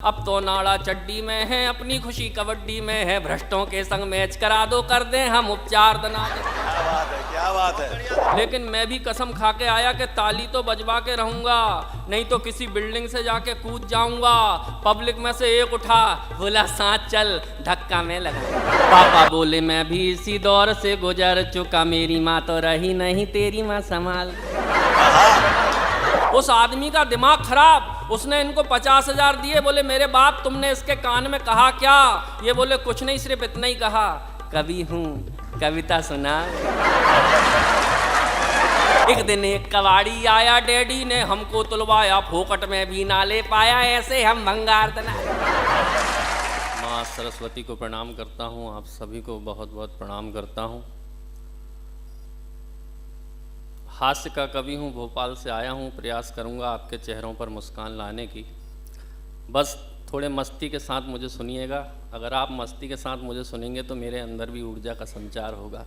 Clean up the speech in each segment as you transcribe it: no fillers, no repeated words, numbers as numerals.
अब तो नाड़ा चड्डी में है, अपनी खुशी कबड्डी में है, भ्रष्टों के संग मैच करा दो, कर दें हम उपचार दना दे। क्या बात है, क्या बात है। लेकिन मैं भी कसम खा के आया कि ताली तो बजवा के रहूंगा, नहीं तो किसी बिल्डिंग से जाके कूद जाऊंगा। पब्लिक में से एक उठा, बोला साथ चल, धक्का में लगा। पापा बोले मैं भी इसी दौर से गुजर चुका, मेरी माँ तो रही नहीं, तेरी माँ संभाल। उस आदमी का दिमाग खराब, उसने इनको 50,000 दिए, बोले मेरे बाप तुमने इसके कान में कहा क्या? ये बोले कुछ नहीं, सिर्फ इतना ही कहा, कवि हूँ, कविता सुना। एक दिन एक कबाड़ी आया, डैडी ने हमको तुलवाया, फोकट में भी ना ले पाया, ऐसे हम भंगार तना। माँ सरस्वती को प्रणाम करता हूँ, आप सभी को बहुत बहुत प्रणाम करता हूँ। हास्य का कवि हूँ, भोपाल से आया हूँ, प्रयास करूँगा आपके चेहरों पर मुस्कान लाने की। बस थोड़े मस्ती के साथ मुझे सुनिएगा, अगर आप मस्ती के साथ मुझे सुनेंगे तो मेरे अंदर भी ऊर्जा का संचार होगा।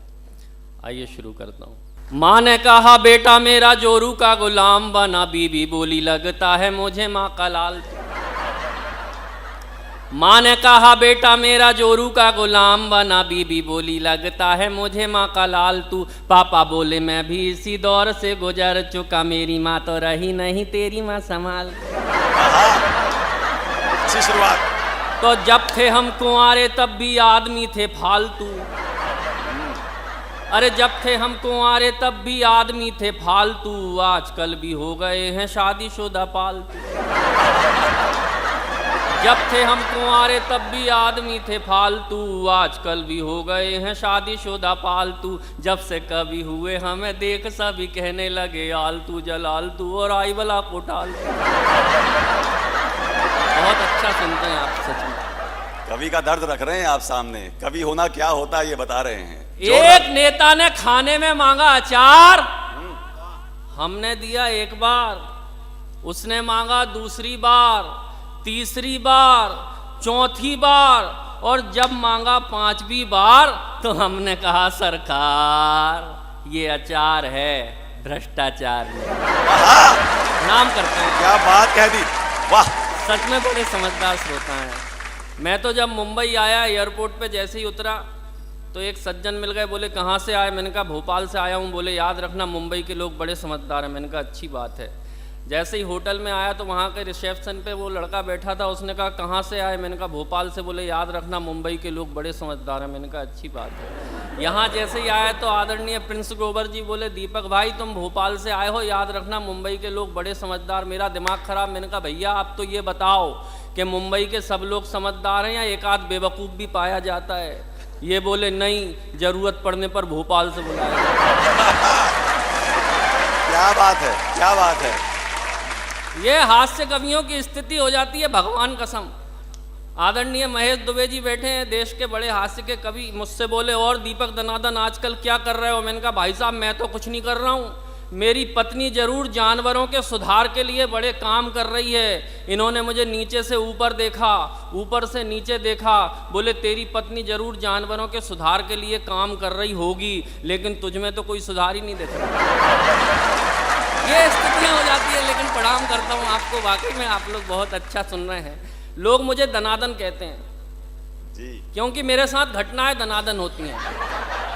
आइए शुरू करता हूँ। माँ ने कहा बेटा मेरा जोरू का गुलाम बना, बीबी बोली लगता है मुझे माँ का लाल। माँ ने कहा बेटा मेरा जोरू का गुलाम बना, बीबी बोली लगता है मुझे माँ का लाल तू। पापा बोले मैं भी इसी दौर से गुजर चुका, मेरी माँ तो रही नहीं, तेरी माँ संभाल। अच्छी शुरुआत। तो जब थे हम कुंवारे तब भी आदमी थे फालतू। अरे जब थे हम कुंवारे तब भी आदमी थे फालतू, आजकल भी हो गए हैं शादीशुदा पालतू। जब थे हम कुंवारे तब भी आदमी थे फालतू, आजकल भी हो गए हैं शादीशुदा पालतू। जब से कभी हुए हमें देख सभी कहने लगे आलतू जलालतू और आई वाला कोटाल। बहुत अच्छा सुनते हैं आप, सच में। कवि का दर्द रख रहे हैं आप सामने, कवि होना क्या होता है ये बता रहे हैं। एक नेता ने खाने में मांगा अचार, हमने दिया एक बार, उसने मांगा दूसरी बार, तीसरी बार, चौथी बार, और जब मांगा 5वीं बार तो हमने कहा सरकार ये अचार है, भ्रष्टाचार में। प्रणाम करते हैं। क्या बात कह दी, वाह। सच में बड़े समझदार श्रोता हैं। मैं तो जब मुंबई आया, एयरपोर्ट पे जैसे ही उतरा तो एक सज्जन मिल गए, बोले कहाँ से आए? मैंने कहा भोपाल से आया हूँ। बोले याद रखना मुंबई के लोग बड़े समझदार हैं। मैंने कहा अच्छी बात है। जैसे ही होटल में आया तो वहाँ के रिसेप्शन पे वो लड़का बैठा था, उसने कहा कहाँ से आए? मैंने कहा भोपाल से। बोले याद रखना मुंबई के लोग बड़े समझदार हैं। मैंने कहा अच्छी बात है। यहाँ जैसे ही आया तो आदरणीय प्रिंस ग्रोवर जी बोले दीपक भाई तुम भोपाल से आए हो, याद रखना मुंबई के लोग बड़े समझदार। मेरा दिमाग खराब, मैंने कहा भैया आप तो ये बताओ कि मुंबई के सब लोग समझदार हैं या एक आध बेवकूफ़ भी पाया जाता है? ये बोले नहीं, ज़रूरत पड़ने पर भोपाल से बुलाया। क्या बात है, क्या बात है। ये हास्य कवियों की स्थिति हो जाती है, भगवान कसम। आदरणीय महेश दुबे जी बैठे हैं, देश के बड़े हास्य के कवि, मुझसे बोले और दीपक दनादन आजकल क्या कर रहे हो? मैंने कहा भाई साहब मैं तो कुछ नहीं कर रहा हूँ, मेरी पत्नी जरूर जानवरों के सुधार के लिए बड़े काम कर रही है। इन्होंने मुझे नीचे से ऊपर देखा, ऊपर से नीचे देखा, बोले तेरी पत्नी जरूर जानवरों के सुधार के लिए काम कर रही होगी, लेकिन तुझ में तो कोई सुधार ही नहीं दिख रहा। ये स्थितियाँ हो जाती है। लेकिन प्रणाम करता हूँ आपको, वाकई में आप लोग बहुत अच्छा सुन रहे हैं। लोग मुझे दनादन कहते हैं जी, क्योंकि मेरे साथ घटनाएं दनादन होती हैं।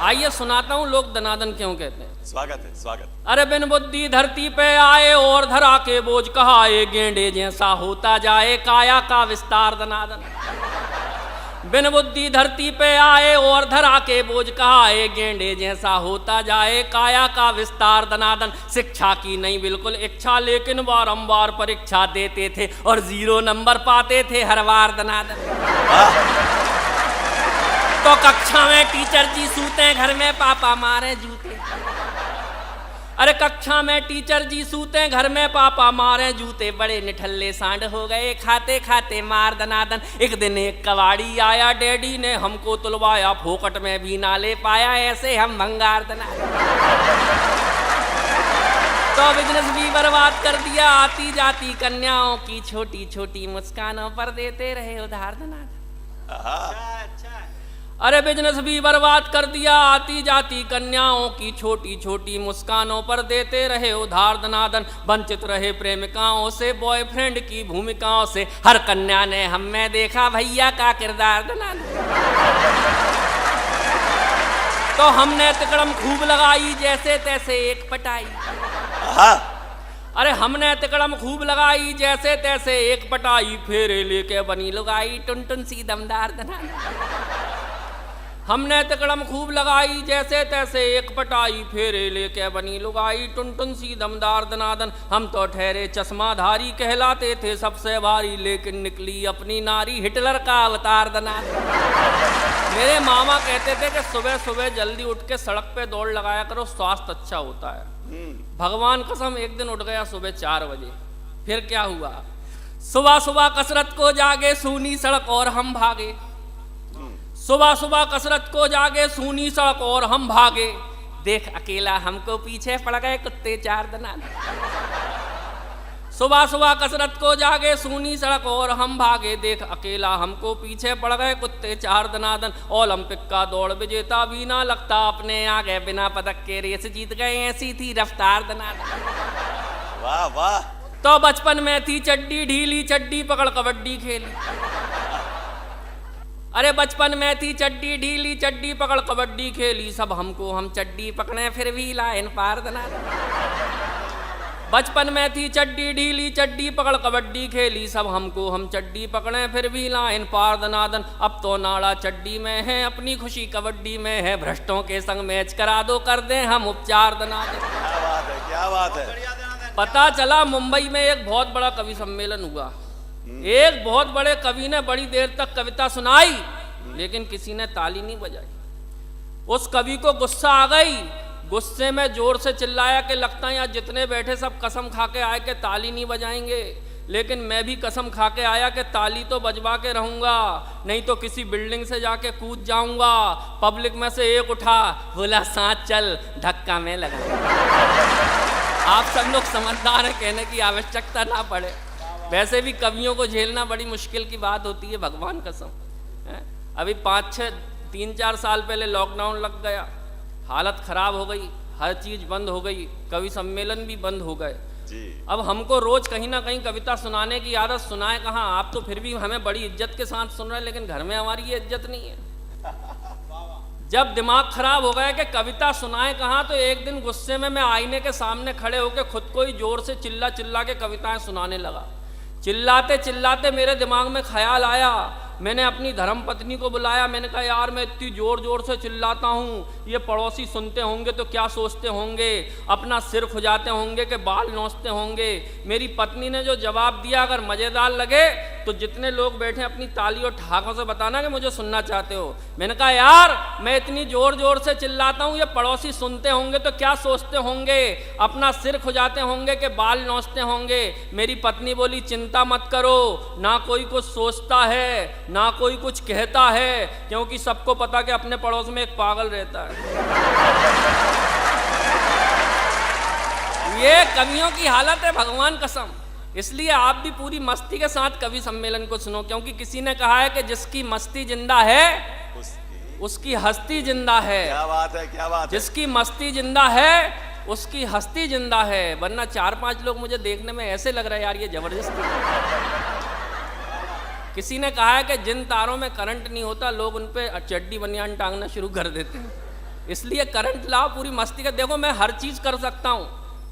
आइए सुनाता हूँ लोग दनादन क्यों कहते हैं। स्वागत है, स्वागत। अरे बिन बुद्धि धरती पे आए और धरा के बोझ कहाए, गेंडे जैसा होता जाए काया का विस्तार दनादन। बिन बुद्धि धरती पे आए और धरा के बोझ कहाए, गेंडे जैसा होता जाए काया का विस्तार दनादन। शिक्षा की नहीं बिल्कुल इच्छा, लेकिन बारंबार परीक्षा देते थे और 0 नंबर पाते थे हर बार दनादन। तो कक्षा में टीचर जी सूते, घर में पापा मारे जूते। अरे कक्षा में टीचर जी सूते, घर में पापा मारे जूते, बड़े निठल्ले सांड हो गए खाते खाते मार दनादन। एक दिन एक कबाड़ी आया, डैडी ने हमको तुलवाया, फोकट में भी ना ले पाया, ऐसे हम भंगार दनादन। तो बिजनेस भी बर्बाद कर दिया, आती जाती कन्याओं की छोटी छोटी मुस्कानों पर देते रहे उधार दनादन। अरे बिजनेस भी बर्बाद कर दिया, आती जाती कन्याओं की छोटी छोटी मुस्कानों पर देते रहे उधार दनादन, वंचित रहे प्रेमिकाओं से, बॉयफ्रेंड की भूमिकाओं से, हर कन्या ने हम में देखा भैया का किरदार दनादन। तो हमने तिकड़म खूब लगाई जैसे तैसे एक पटाई। अरे हमने तिकड़म खूब लगाई जैसे तैसे एक पटाई, फेरे लेके बनी लुगाई टुन सी दमदार दनादन। हमने तिकड़म खूब लगाई जैसे तैसे एक पटाई, फेरे लेके बनी लुगाई टुन सी दमदार दनादन। हम तो ठहरे चश्माधारी कहलाते थे सबसे भारी, लेकिन निकली अपनी नारी हिटलर का अवतार दनादन। मेरे मामा कहते थे कि सुबह सुबह जल्दी उठ के सड़क पे दौड़ लगाया करो, स्वास्थ्य अच्छा होता है। भगवान कसम एक दिन उठ गया सुबह 4 बजे। फिर क्या हुआ, सुबह सुबह कसरत को जागे सूनी सड़क और हम भागे। सुबह सुबह कसरत को जागे सूनी सड़क और हम भागे, देख अकेला हमको पीछे पड़ गए कुत्ते 4 दनादन। सुबह सुबह कसरत को जागे सूनी सड़क और हम भागे, देख अकेला हमको पीछे पड़ गए कुत्ते 4 दनादन। ओलंपिक का दौड़ विजेता भी ना लगता अपने आगे, बिना पदक के रेस जीत गए ऐसी थी रफ्तार दनादन। वाह वाह। तो बचपन में थी चड्डी ढीली, चड्डी पकड़ कबड्डी खेली। अरे बचपन में थी चड्डी ढीली, चड्डी पकड़ कबड्डी खेली, सब हमको हम चड्डी पकड़े फिर भी लाइन पार दनादन। बचपन में थी चड्डी ढीली, चड्डी पकड़ कबड्डी खेली, सब हमको हम चड्डी पकड़े फिर भी लाइन पार दनादन। अब तो नाड़ा चड्डी में है, अपनी खुशी कबड्डी में है, भ्रष्टों के संग मैच करा दो, कर दें हम उपचार दनादन। क्या बात है, क्या बात है। पता चला मुंबई में एक बहुत बड़ा कवि सम्मेलन हुआ। एक बहुत बड़े कवि ने बड़ी देर तक कविता सुनाई, लेकिन किसी ने ताली नहीं बजाई। उस कवि को गुस्सा आ गई, गुस्से में जोर से चिल्लाया कि लगता है यहाँ जितने बैठे सब कसम खा के आए कि ताली नहीं बजाएंगे, लेकिन मैं भी कसम खा के आया कि ताली तो बजवा के रहूंगा, नहीं तो किसी बिल्डिंग से जाके कूद जाऊंगा। पब्लिक में से एक उठा, बोला साथ चल, धक्का में लगा। आप सब लोग समझदार हैं, कहने की आवश्यकता ना पड़े। वैसे भी कवियों को झेलना बड़ी मुश्किल की बात होती है, भगवान कसम। अभी 3-4 साल पहले लॉकडाउन लग गया, हालत खराब हो गई, हर चीज बंद हो गई, कवि सम्मेलन भी बंद हो गए जी। अब हमको रोज कहीं ना कहीं कविता सुनाने की आदत, सुनाए कहाँ। आप तो फिर भी हमें बड़ी इज्जत के साथ सुन रहे हैं, लेकिन घर में हमारी ये इज्जत नहीं है। जब दिमाग खराब हो गया कि कविता सुनाए कहाँ, तो एक दिन गुस्से में मैं आईने के सामने खड़े होकर खुद को ही जोर से चिल्ला चिल्ला के कविताएं सुनाने लगा। चिल्लाते चिल्लाते मेरे दिमाग में ख्याल आया, मैंने अपनी धर्मपत्नी को बुलाया, मैंने कहा यार मैं इतनी जोर जोर से चिल्लाता हूँ, ये पड़ोसी सुनते होंगे तो क्या सोचते होंगे, अपना सिर खुजाते होंगे कि बाल नोचते होंगे। मेरी पत्नी ने जो जवाब दिया, अगर मज़ेदार लगे तो जितने लोग बैठे अपनी ताली और ठहाकों से बताना कि मुझे सुनना चाहते हो। मैंने कहा यार मैं इतनी जोर जोर से चिल्लाता हूँ, ये पड़ोसी सुनते होंगे तो क्या सोचते होंगे, अपना सिर खुजाते होंगे कि बाल नोचते होंगे। मेरी पत्नी बोली चिंता मत करो, ना कोई कुछ सोचता है ना कोई कुछ कहता है, क्योंकि सबको पता कि अपने पड़ोस में एक पागल रहता है। ये कवियों की हालत है, भगवान कसम। इसलिए आप भी पूरी मस्ती के साथ कवि सम्मेलन को सुनो, क्योंकि किसी ने कहा है कि जिसकी मस्ती जिंदा है उसकी हस्ती जिंदा है। क्या बात है, क्या बात है। जिसकी मस्ती जिंदा है उसकी हस्ती जिंदा है। वरना 4-5 लोग मुझे देखने में ऐसे लग रहा है यार ये जबरदस्ती। किसी ने कहा है कि जिन तारों में करंट नहीं होता लोग उन पे चड्डी बनियान टांगना शुरू कर देते हैं, इसलिए करंट लाओ, पूरी मस्ती का। देखो मैं हर चीज़ कर सकता हूँ,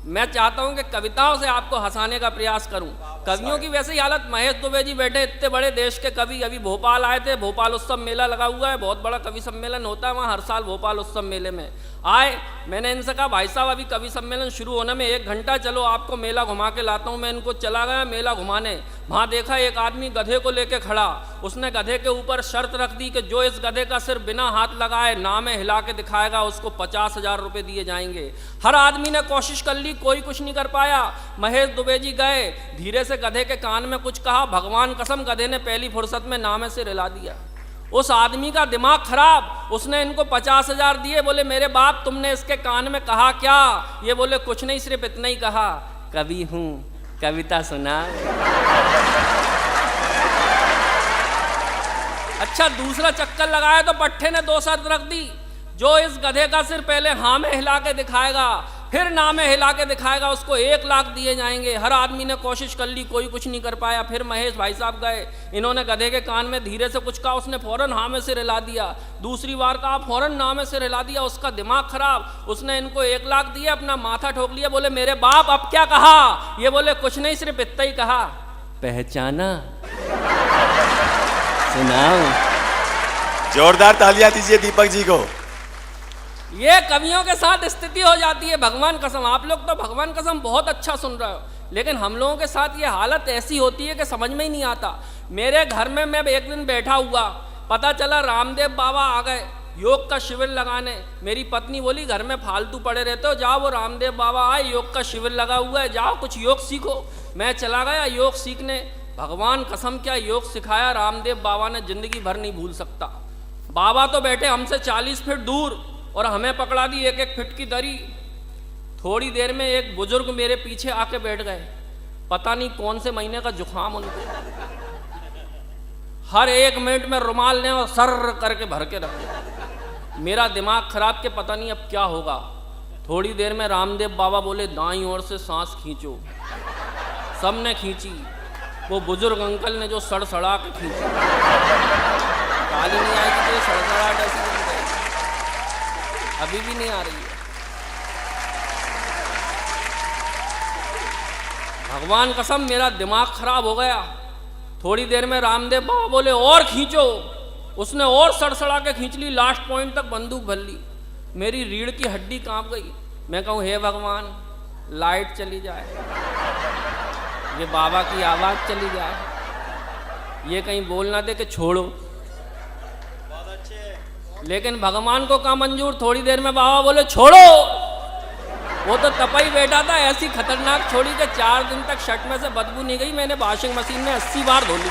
मैं चाहता हूँ कि कविताओं से आपको हंसाने का प्रयास करूँ। कवियों की वैसे ही हालत, महेश दुबे जी बैठे, इतने बड़े देश के कवि, अभी भोपाल आए थे, भोपाल उत्सव मेला लगा हुआ है, बहुत बड़ा कवि सम्मेलन होता है वहाँ हर साल भोपाल उत्सव मेले में आए। मैंने इनसे कहा भाई साहब अभी कवि सम्मेलन शुरू होने में 1 घंटा, चलो आपको मेला घुमा के लाता हूँ। मैं इनको चला गया मेला घुमाने, वहाँ देखा एक आदमी गधे को लेके खड़ा, उसने गधे के ऊपर शर्त रख दी कि जो इस गधे का सिर बिना हाथ लगाए नामे हिला के दिखाएगा उसको 50,000 रुपये दिए जाएंगे। हर आदमी ने कोशिश कर ली, कोई कुछ नहीं कर पाया। महेश दुबे जी गए, धीरे से गधे के कान में कुछ कहा, भगवान कसम गधे ने पहली फुर्सत में नामे से हिला दिया। उस आदमी का दिमाग खराब, उसने इनको 50,000 दिए, बोले मेरे बाप तुमने इसके कान में कहा क्या? ये बोले कुछ नहीं, सिर्फ इतना ही कहा, कवि हूँ, कविता सुना। अच्छा, दूसरा चक्कर लगाया तो पट्टे ने 2 शर्त रख दी, जो इस गधे का सिर पहले हाँ में हिला के दिखाएगा, फिर ना में हिला के दिखाएगा, उसको 1 लाख दिए जाएंगे। हर आदमी ने कोशिश कर ली, कोई कुछ नहीं कर पाया। फिर महेश भाई साहब गए, इन्होंने गधे के कान में धीरे से कुछ कहा, उसने फौरन हाँ में सिर हिला दिया। दूसरी बार कहा, फौरन ना में सिर हिला दिया। उसका दिमाग खराब, उसने इनको 1 लाख दिए, अपना माथा ठोक लिया। बोले मेरे बाप अब क्या कहा? ये बोले कुछ नहीं, सिर्फ इतना ही कहा, पहचाना? सुनाओ। जोरदार तालियां दीजिए दीपक जी को। ये कवियों के साथ स्थिति हो जाती है, भगवान कसम। आप लोग तो भगवान कसम बहुत अच्छा सुन रहे हो, लेकिन हम लोगों के साथ ये हालत ऐसी होती है कि समझ में ही नहीं आता। मेरे घर में मैं एक दिन बैठा हुआ, पता चला रामदेव बाबा आ गए योग का शिविर लगाने। मेरी पत्नी बोली घर में फालतू पड़े रहते हो, जाओ वो रामदेव बाबा आए, योग का शिविर लगा हुआ है, जाओ कुछ योग सीखो। मैं चला गया योग सीखने। भगवान कसम क्या योग सिखाया रामदेव बाबा ने, जिंदगी भर नहीं भूल सकता। बाबा तो बैठे हमसे 40 फीट दूर और हमें पकड़ा दी 1-1 फीट की दरी। थोड़ी देर में एक बुजुर्ग मेरे पीछे आके बैठ गए, पता नहीं कौन से महीने का जुखाम उनको। हर 1 मिनट में रुमाल ने और सर करके भर के रखे। मेरा दिमाग खराब के पता नहीं अब क्या होगा। थोड़ी देर में रामदेव बाबा बोले दाईं ओर से सांस खींचो। सबने खींची, वो बुजुर्ग अंकल ने जो सड़सड़ा के खींची, गाली नहीं आई कि सड़सड़ाहट ऐसी बन गई, अभी भी नहीं आ रही है। भगवान कसम मेरा दिमाग खराब हो गया। थोड़ी देर में रामदेव बाबा बोले और खींचो। उसने और सड़सड़ा के खींच ली, लास्ट पॉइंट तक बंदूक भर ली। मेरी रीढ़ की हड्डी कांप गई। मैं कहूँ हे भगवान लाइट चली जाए, ये बाबा की आवाज़ चली जाए, ये कहीं बोल ना दे कि छोड़ो। लेकिन भगवान को कहाँ मंजूर। थोड़ी देर में बाबा बोले छोड़ो। वो तो तपाई बैठा था, ऐसी खतरनाक छोड़ी कि 4 दिन तक शर्ट में से बदबू नहीं गई। मैंने वॉशिंग मशीन में 80 बार धो ली।